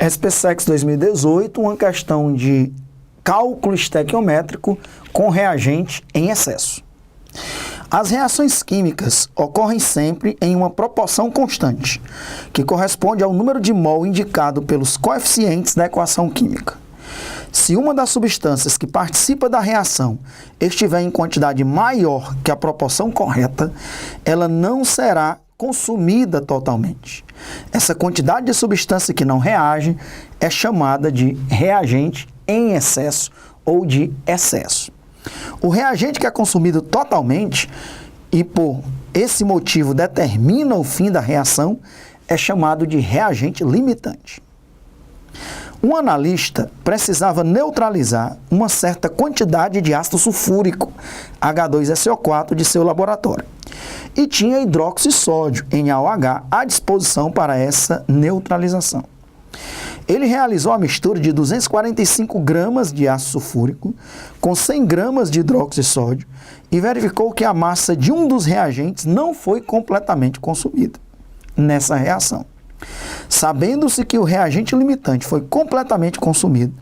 SPSEC 2018, uma questão de cálculo estequiométrico com reagente em excesso. As reações químicas ocorrem sempre em uma proporção constante, que corresponde ao número de mol indicado pelos coeficientes da equação química. Se uma das substâncias que participa da reação estiver em quantidade maior que a proporção correta, ela não será consumida totalmente. Essa quantidade de substância que não reage é chamada de reagente em excesso ou de excesso. O reagente que é consumido totalmente e por esse motivo determina o fim da reação é chamado de reagente limitante. Um analista precisava neutralizar uma certa quantidade de ácido sulfúrico, H2SO4, de seu laboratório, e tinha hidróxido de sódio, NaOH, à disposição para essa neutralização. Ele realizou a mistura de 245 gramas de ácido sulfúrico com 100 gramas de hidróxido de sódio e verificou que a massa de um dos reagentes não foi completamente consumida nessa reação. Sabendo-se que o reagente limitante foi completamente consumido,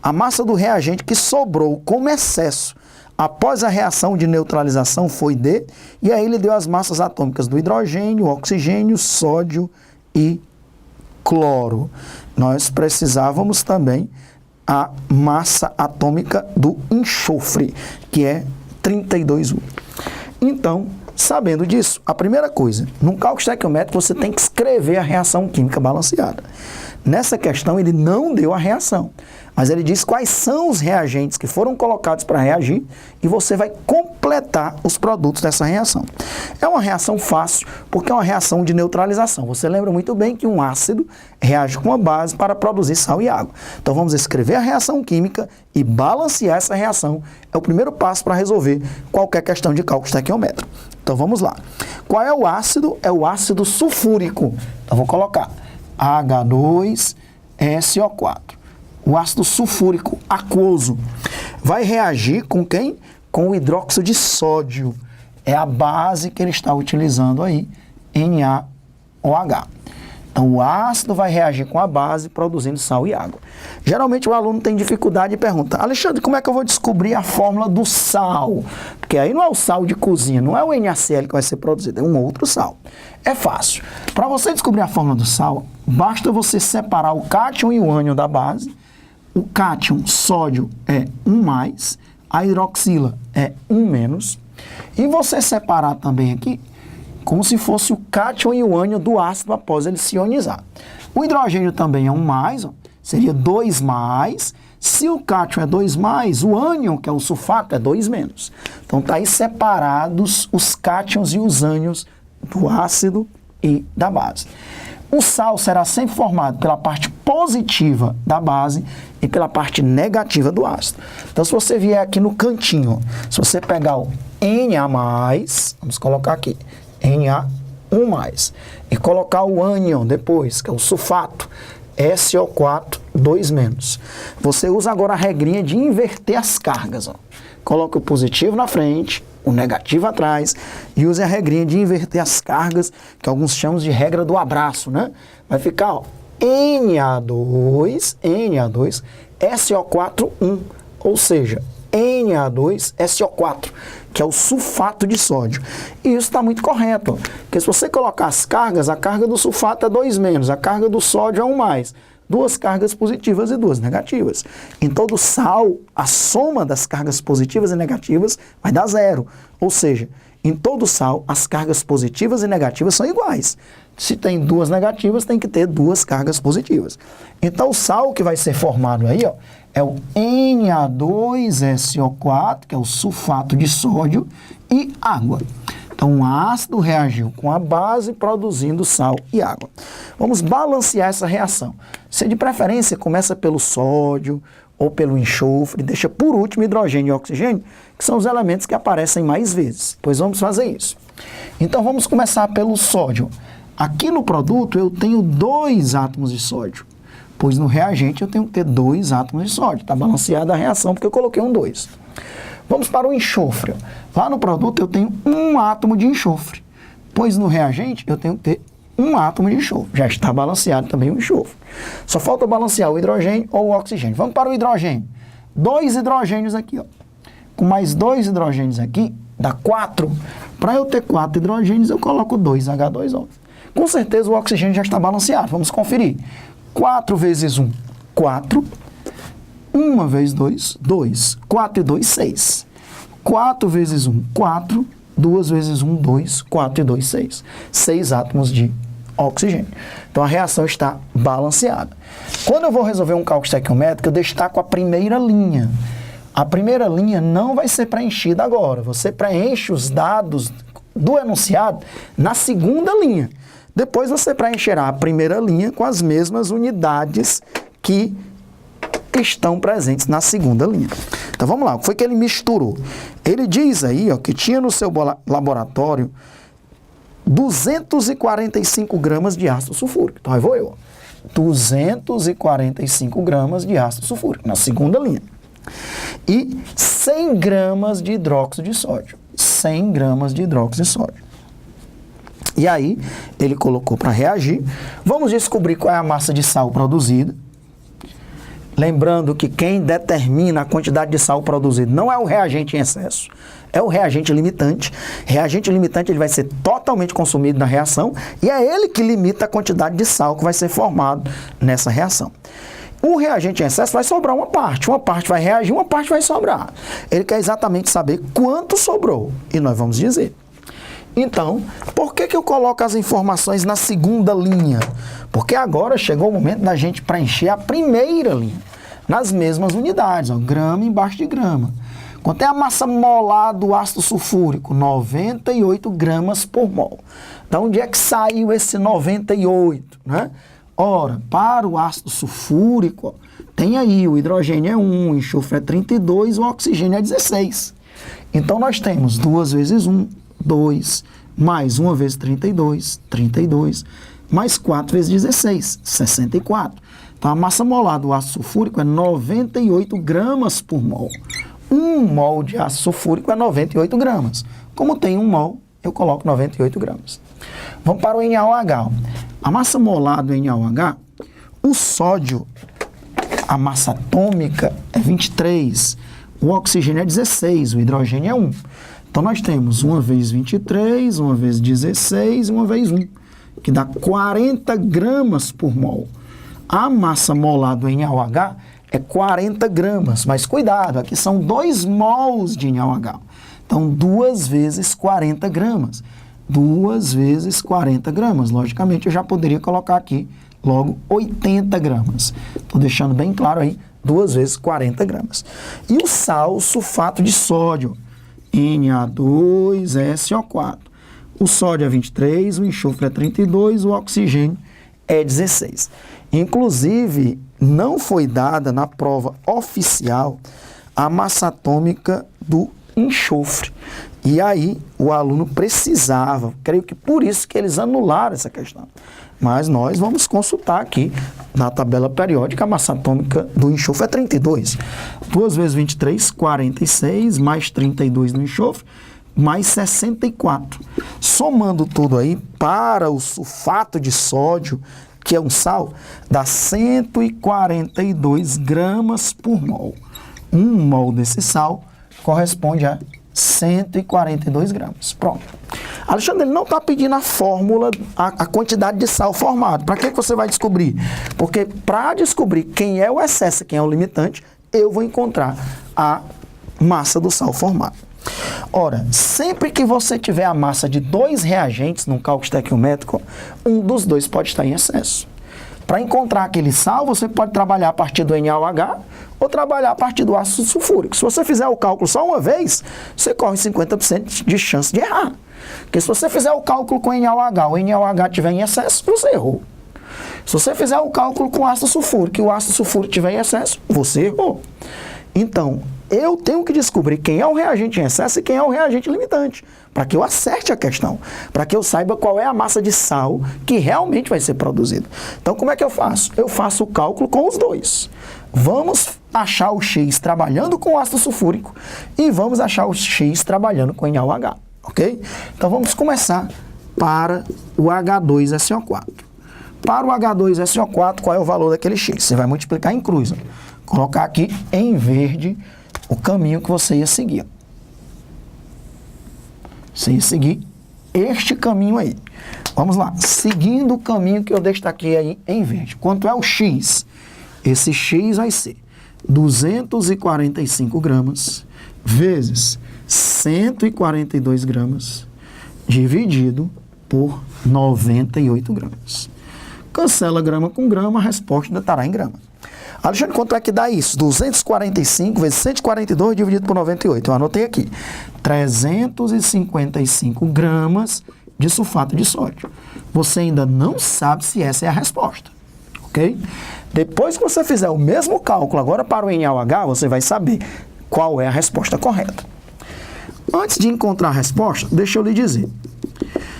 a massa do reagente que sobrou como excesso após a reação de neutralização foi D, e aí ele deu as massas atômicas do hidrogênio, oxigênio, sódio e cloro. Nós precisávamos também a massa atômica do enxofre, que é 32U. Então, sabendo disso, a primeira coisa, num cálculo estequiométrico você tem que escrever a reação química balanceada. Nessa questão ele não deu a reação, mas ele diz quais são os reagentes que foram colocados para reagir e você vai completar os produtos dessa reação. É uma reação fácil porque é uma reação de neutralização. Você lembra muito bem que um ácido reage com uma base para produzir sal e água. Então vamos escrever a reação química e balancear essa reação. É o primeiro passo para resolver qualquer questão de cálculo estequiométrico. Então vamos lá. Qual é o ácido? É o ácido sulfúrico. Então vou colocar H2SO4. O ácido sulfúrico aquoso vai reagir com quem? Com o hidróxido de sódio. É a base que ele está utilizando aí, NaOH. Então o ácido vai reagir com a base produzindo sal e água. Geralmente o aluno tem dificuldade e pergunta: Alexandre, como é que eu vou descobrir a fórmula do sal? Porque aí não é o sal de cozinha, não é o NaCl que vai ser produzido, é um outro sal. É fácil. Para você descobrir a fórmula do sal, basta você separar o cátion e o ânion da base. O cátion, sódio, é 1+, a hidroxila é 1-. E você separar também aqui como se fosse o cátion e o ânion do ácido após ele se ionizar. O hidrogênio também é 1+, ó, seria 2+. Se o cátion é 2+, o ânion, que é o sulfato, é 2-. Então tá aí separados os cátions e os ânions do ácido e da base. O sal será sempre formado pela parte positiva da base e pela parte negativa do ácido. Então, se você vier aqui no cantinho, se você pegar o Na+, vamos colocar aqui, Na1+, e colocar o ânion depois, que é o sulfato, SO4, 2-. Você usa agora a regrinha de inverter as cargas. Ó. Coloca o positivo na frente, o negativo atrás, e use a regrinha de inverter as cargas, que alguns chamam de regra do abraço, né? Vai ficar, ó, Na2, SO4, 1, ou seja, Na2SO4, que é o sulfato de sódio. E isso está muito correto, ó, porque se você colocar as cargas, a carga do sulfato é 2-, a carga do sódio é 1+. Duas cargas positivas e duas negativas. Em todo sal, a soma das cargas positivas e negativas vai dar 0. Ou seja, em todo sal, as cargas positivas e negativas são iguais. Se tem duas negativas, tem que ter duas cargas positivas. Então, o sal que vai ser formado aí, ó, é o Na2SO4, que é o sulfato de sódio, e água. Então, o ácido reagiu com a base, produzindo sal e água. Vamos balancear essa reação. Você, de preferência, começa pelo sódio ou pelo enxofre, deixa por último hidrogênio e oxigênio, que são os elementos que aparecem mais vezes. Pois vamos fazer isso. Então, vamos começar pelo sódio. Aqui no produto, eu tenho 2 átomos de sódio, pois no reagente eu tenho que ter 2 átomos de sódio. Está balanceada a reação porque eu coloquei um 2. Vamos para o enxofre. Lá no produto eu tenho 1 átomo de enxofre, pois no reagente eu tenho que ter um átomo de enxofre. Já está balanceado também o enxofre. Só falta balancear o hidrogênio ou o oxigênio. Vamos para o hidrogênio. 2 hidrogênios aqui, ó. Com mais 2 hidrogênios aqui, dá 4. Para eu ter 4 hidrogênios, eu coloco 2 H2O. Com certeza o oxigênio já está balanceado. Vamos conferir. 4 vezes 1, 4. 1 vezes 2, 2. 4 e 2, 6. 4 vezes 1, 4. 2 vezes 1, 2. 4 e 2, 6. 6 átomos de oxigênio. Então a reação está balanceada. Quando eu vou resolver um cálculo estequiométrico, eu destaco a primeira linha. A primeira linha não vai ser preenchida agora. Você preenche os dados do enunciado na segunda linha. Depois você preencherá a primeira linha com as mesmas unidades que estão presentes na segunda linha. Então vamos lá, o que foi que ele misturou? Ele diz aí, ó, que tinha no seu laboratório 245 gramas de ácido sulfúrico. Então aí vou eu. 245 gramas de ácido sulfúrico, na segunda linha. E 100 gramas de hidróxido de sódio. 100 gramas de hidróxido de sódio. E aí, ele colocou para reagir. Vamos descobrir qual é a massa de sal produzida. Lembrando que quem determina a quantidade de sal produzido não é o reagente em excesso, é o reagente limitante. Reagente limitante ele vai ser totalmente consumido na reação e é ele que limita a quantidade de sal que vai ser formado nessa reação. O reagente em excesso vai sobrar uma parte vai reagir, uma parte vai sobrar. Ele quer exatamente saber quanto sobrou e nós vamos dizer. Então, por que eu coloco as informações na segunda linha? Porque agora chegou o momento da gente preencher a primeira linha, nas mesmas unidades, ó, grama embaixo de grama. Quanto é a massa molar do ácido sulfúrico? 98 gramas por mol. Da onde é que saiu esse 98, né? Ora, para o ácido sulfúrico, ó, tem aí o hidrogênio é 1, o enxofre é 32, o oxigênio é 16. Então, nós temos 2 vezes 1, 2, mais 1 vezes 32, 32, mais 4 vezes 16, 64. Então, a massa molar do ácido sulfúrico é 98 gramas por mol. 1 mol de ácido sulfúrico é 98 gramas. Como tem 1 mol, eu coloco 98 gramas. Vamos para o NaOH. A massa molar do NaOH, o sódio, a massa atômica é 23, o oxigênio é 16, o hidrogênio é 1. Então, nós temos 1 vezes 23, 1 vezes 16 e 1 vezes 1, que dá 40 gramas por mol. A massa molar do NaOH é 40 gramas, mas cuidado, aqui são 2 mols de NaOH. Então, 2 vezes 40 gramas. 2 vezes 40 gramas. Logicamente, eu já poderia colocar aqui logo 80 gramas. Estou deixando bem claro aí, 2 vezes 40 gramas. E o sal, sulfato de sódio, Na2SO4. O sódio é 23, o enxofre é 32, o oxigênio é 16. Inclusive, não foi dada na prova oficial a massa atômica do enxofre. E aí, o aluno precisava, creio que por isso que eles anularam essa questão. Mas nós vamos consultar aqui na tabela periódica a massa atômica do enxofre é 32. 2 vezes 23, 46, mais 32 no enxofre, mais 64. Somando tudo aí, para o sulfato de sódio, que é um sal, dá 142 gramas por mol. 1 mol desse sal corresponde a 142 gramas. Pronto. Alexandre, ele não está pedindo a fórmula, a quantidade de sal formado. Para que você vai descobrir? Porque para descobrir quem é o excesso e quem é o limitante, eu vou encontrar a massa do sal formado. Ora, sempre que você tiver a massa de 2 reagentes num cálculo estequiométrico, um dos dois pode estar em excesso. Para encontrar aquele sal, você pode trabalhar a partir do NaOH ou trabalhar a partir do ácido sulfúrico. Se você fizer o cálculo só uma vez, você corre 50% de chance de errar. Porque se você fizer o cálculo com NaOH, o NaOH estiver em excesso, você errou. Se você fizer o cálculo com ácido sulfúrico e o ácido sulfúrico estiver em excesso, você errou. Então, eu tenho que descobrir quem é o reagente em excesso e quem é o reagente limitante, para que eu acerte a questão, para que eu saiba qual é a massa de sal que realmente vai ser produzida. Então, como é que eu faço? Eu faço o cálculo com os dois. Vamos achar o X trabalhando com ácido sulfúrico e vamos achar o X trabalhando com NaOH, ok? Então, vamos começar para o H2SO4. Para o H2SO4, qual é o valor daquele X? Você vai multiplicar em cruz. Ó. Colocar aqui em verde o caminho que você ia seguir. Ó. Você ia seguir este caminho aí. Vamos lá. Seguindo o caminho que eu destaquei aí em verde. Quanto é o X? Esse X vai ser 245 gramas vezes 142 gramas dividido por 98 gramas. Cancela grama com grama, a resposta estará em grama. Alexandre, quanto é que dá isso? 245 vezes 142 dividido por 98. Eu anotei aqui. 355 gramas de sulfato de sódio. Você ainda não sabe se essa é a resposta. Ok? Depois que você fizer o mesmo cálculo agora para o NaOH, você vai saber qual é a resposta correta. Antes de encontrar a resposta, deixa eu lhe dizer.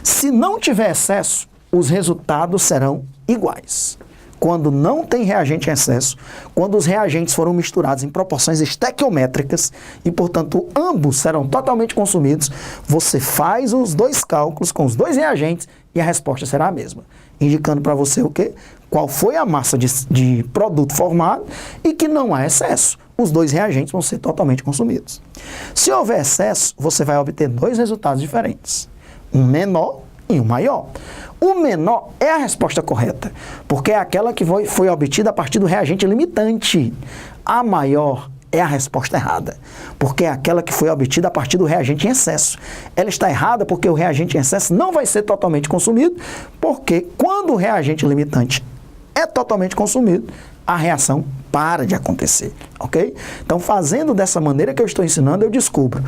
Se não tiver excesso, os resultados serão iguais. Quando não tem reagente em excesso, quando os reagentes foram misturados em proporções estequiométricas e, portanto, ambos serão totalmente consumidos, você faz os dois cálculos com os dois reagentes e a resposta será a mesma. Indicando para você o quê? Qual foi a massa de produto formado e que não há excesso. Os dois reagentes vão ser totalmente consumidos. Se houver excesso, você vai obter dois resultados diferentes. Um menor e um maior. O menor é a resposta correta, porque é aquela que foi obtida a partir do reagente limitante. A maior é a resposta errada, porque é aquela que foi obtida a partir do reagente em excesso. Ela está errada porque o reagente em excesso não vai ser totalmente consumido, porque quando o reagente limitante é totalmente consumido, a reação para de acontecer, ok? Então, fazendo dessa maneira que eu estou ensinando, eu descubro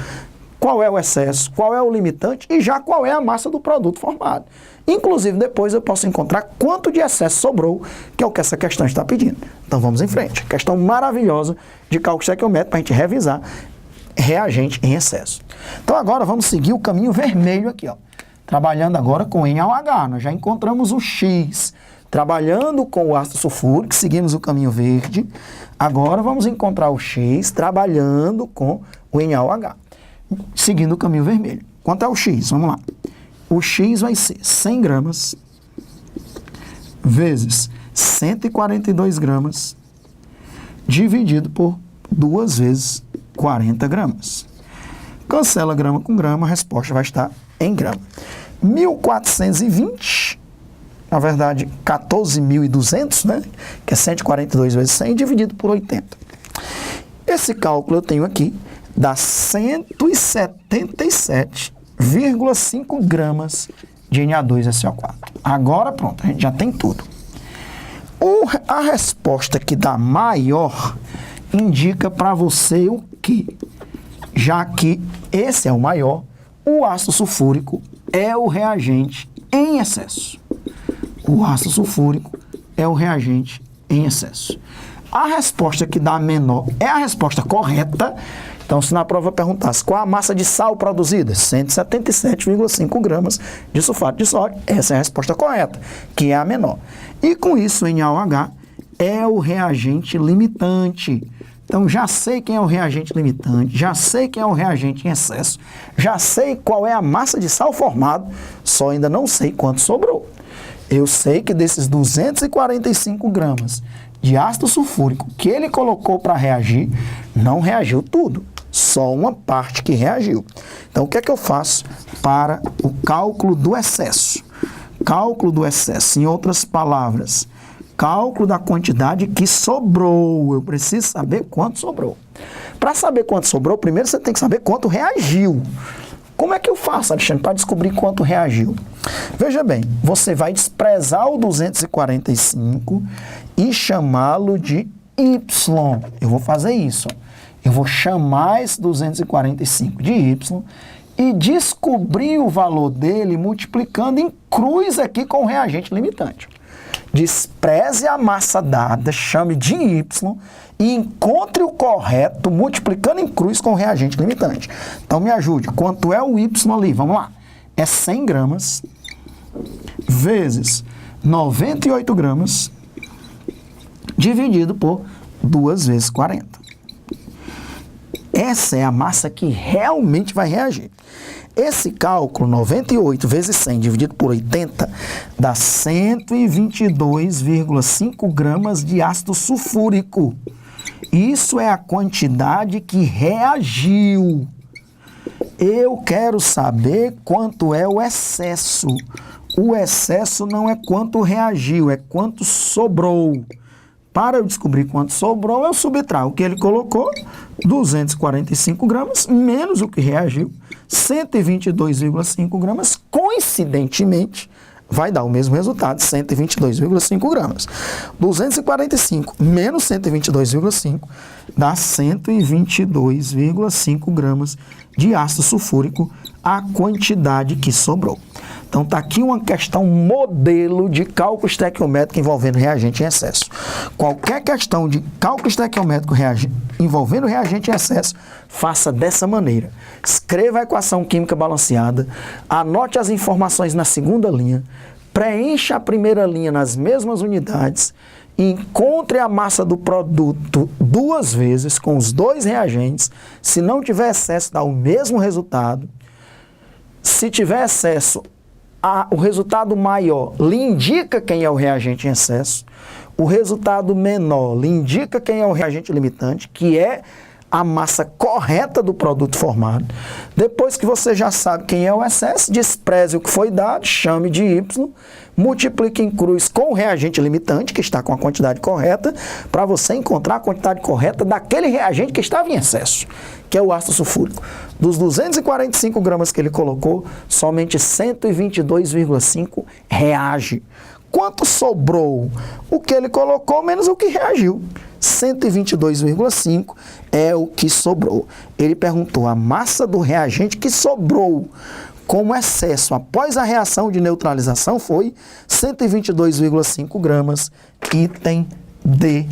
qual é o excesso, qual é o limitante e já qual é a massa do produto formado. Inclusive, depois eu posso encontrar quanto de excesso sobrou, que é o que essa questão está pedindo. Então, vamos em frente. Questão maravilhosa de cálculo estequiométrico para a gente revisar reagente em excesso. Então, agora vamos seguir o caminho vermelho aqui, ó. Trabalhando agora com NaOH. Nós já encontramos o X. Trabalhando com o ácido sulfúrico, seguimos o caminho verde. Agora vamos encontrar o X trabalhando com o NaOH. Seguindo o caminho vermelho. Quanto é o X? Vamos lá. O X vai ser 100 gramas vezes 142 gramas dividido por 2 vezes 40 gramas. Cancela grama com grama, a resposta vai estar em grama. 1.420, na verdade 14.200, né? Que é 142 vezes 100 dividido por 80. Esse cálculo eu tenho aqui, dá 177,5 gramas de Na2SO4. Agora pronto, a gente já tem tudo. A resposta que dá maior indica para você o quê? Já que esse é o maior, o ácido sulfúrico é o reagente em excesso. O ácido sulfúrico é o reagente em excesso. A resposta que dá menor é a resposta correta. Então, se na prova perguntasse qual a massa de sal produzida, 177,5 gramas de sulfato de sódio, essa é a resposta correta, que é a menor. E com isso, o NaOH é o reagente limitante. Então, já sei quem é o reagente limitante, já sei quem é o reagente em excesso, já sei qual é a massa de sal formado, só ainda não sei quanto sobrou. Eu sei que desses 245 gramas de ácido sulfúrico que ele colocou para reagir, não reagiu tudo, só uma parte que reagiu. Então, o que é que eu faço para o cálculo do excesso? Cálculo do excesso, em outras palavras, cálculo da quantidade que sobrou. Eu preciso saber quanto sobrou. Para saber quanto sobrou, primeiro você tem que saber quanto reagiu. Como é que eu faço, Alexandre, para descobrir quanto reagiu? Veja bem, você vai desprezar o 245 e chamá-lo de Y. Eu vou fazer isso. Eu vou chamar esse 245 de Y e descobrir o valor dele multiplicando em cruz aqui com o reagente limitante. Despreze a massa dada, chame de Y e encontre o correto multiplicando em cruz com o reagente limitante. Então, me ajude. Quanto é o Y ali? Vamos lá. É 100 gramas vezes 98 gramas dividido por 2 vezes 40. Essa é a massa que realmente vai reagir. Esse cálculo, 98 vezes 100 dividido por 80, dá 122,5 gramas de ácido sulfúrico. Isso é a quantidade que reagiu. Eu quero saber quanto é o excesso. O excesso não é quanto reagiu, é quanto sobrou. Para eu descobrir quanto sobrou, eu subtraio o que ele colocou, 245 gramas, menos o que reagiu, 122,5 gramas. Coincidentemente, vai dar o mesmo resultado, 122,5 gramas. 245 menos 122,5 dá 122,5 gramas de ácido sulfúrico, a quantidade que sobrou. Então, está aqui uma questão modelo de cálculo estequiométrico envolvendo reagente em excesso. Qualquer questão de cálculo estequiométrico envolvendo reagente em excesso, faça dessa maneira. Escreva a equação química balanceada, anote as informações na segunda linha, preencha a primeira linha nas mesmas unidades, encontre a massa do produto duas vezes com os dois reagentes. Se não tiver excesso, dá o mesmo resultado. Se tiver excesso, o resultado maior lhe indica quem é o reagente em excesso, o resultado menor lhe indica quem é o reagente limitante, que é a massa correta do produto formado. Depois que você já sabe quem é o excesso, despreze o que foi dado, chame de Y, multiplique em cruz com o reagente limitante, que está com a quantidade correta, para você encontrar a quantidade correta daquele reagente que estava em excesso, que é o ácido sulfúrico. Dos 245 gramas que ele colocou, somente 122,5 reage. Quanto sobrou? O que ele colocou menos o que reagiu. 122,5 é o que sobrou. Ele perguntou a massa do reagente que sobrou como excesso após a reação de neutralização foi 122,5 gramas, item D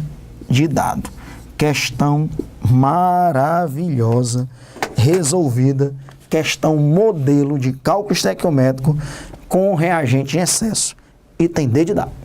de dado. Questão maravilhosa, resolvida, questão modelo de cálculo estequiométrico com reagente em excesso, item D de dado.